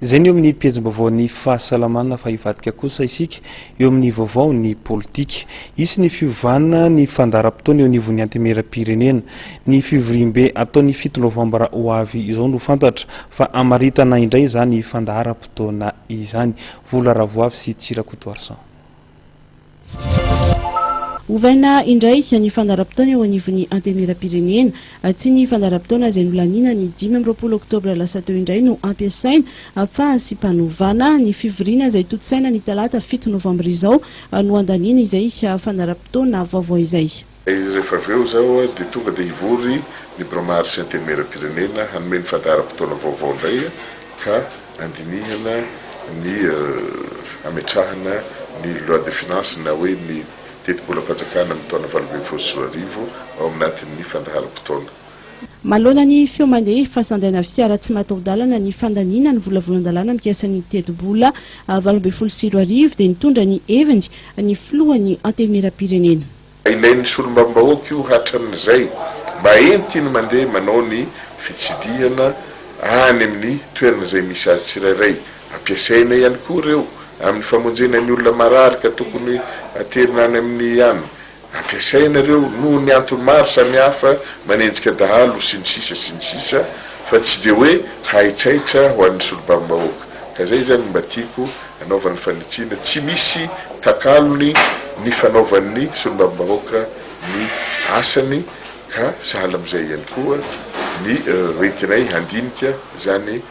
Zay ny amin'ny pejim-baovao ny fahasalamana fa hivadika kosa isika eo amin'ny vaovao ny politika. Isy ny fiovana ny fandaharam-potoana eo anivon'ny antemeram-pirenena. Ny fivoriam-be ataon'ny 7 novambra ho avy izao no fantatra fa amaritana indray izany fandaharam-potoana izany. Vola Ravoavy sy Tsirakoto Arsan. Ovaina indray ny fandaharam-potoana eo anivon'ny antemeram-pirenena. Tsy ny fandaharam-potoana izay nolanina ny 10 oktobra lasa teo indray no ampiasaina ahafahan sy mpanovana ny fivoriana izay totsaina ny talata 7 novambra izao no andanina izay fandaharam-potoana vaovao izay. Rehefa avy eo zao dia tonga dia hivory ny bramary sy antemeram-pirenena hanome ny fandaharam-potoana vaovao indray ka andinihana ny ametrahana ny loi de finance na hoe ny teti-bola-panjakana amin'ny taona 2024 ao aminatin'ny fandaharam-potoana. Malona ny feo mandeha fahasandaina fiara tsy mataho-dalana ny fandaniana ny volavolan-dalana mikasa ny teti-bola 2024 dia nitondra ny heviny ny filohan'ny antemeram-pirenena. Ilain'ny solombavam-bahoaka io hatran'izay mba entiny mandeha manao ny fitsidihana any amin'ny toerana izay misy azy tsirairay. Ampiasaina ihany koa ireo amin'ny famonjena ny olona marary ka tokony aterina any amin'ny any. Ampiasaina ireo noho ny antony maro samihafa manenjika dahalo sy ny sisa fa tsy dia hoe haitraitra ho an'ny solombavam-bahoaka. Ka izay zany mba tiako anaovan'ny fanitsiana tsy misy takalony ny fanaovan'ny solombavam-bahoaka ny asany ka sahala amin'izay ihany koa ny entinay handinika zany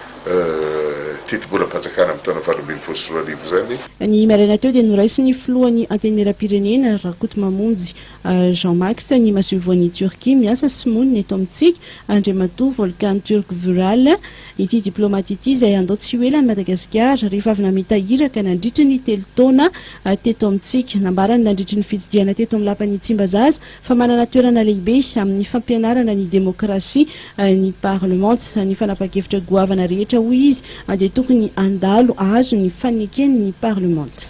teti-bola-panjakana amin'ny taona 2024 zany. Ny maraina teo dia noraisy ny filohan'ny antemeram-pirenena Rakoto Mamonjy Jean-Max ny masevoan'ny Turquie miasa sy monina eto amintsika Andriamatoa Volcan Turk Vural ity diplomaty ity izay andao tsy ho ela ny Madagasikara rehefa avy namitahiraka nandritry ny 3 taona teto amintsika. Nambarany nandritry ny fitsidiana teto amin'ny lapan'ny Tsimbazaza fa manana toerana lehibe amin'ny fampianarana ny demokrasia ny parlement ny fanapa-kevitra goavana rehetra hoy izy dia tokony andalo azo ny fanekeny ny parlement.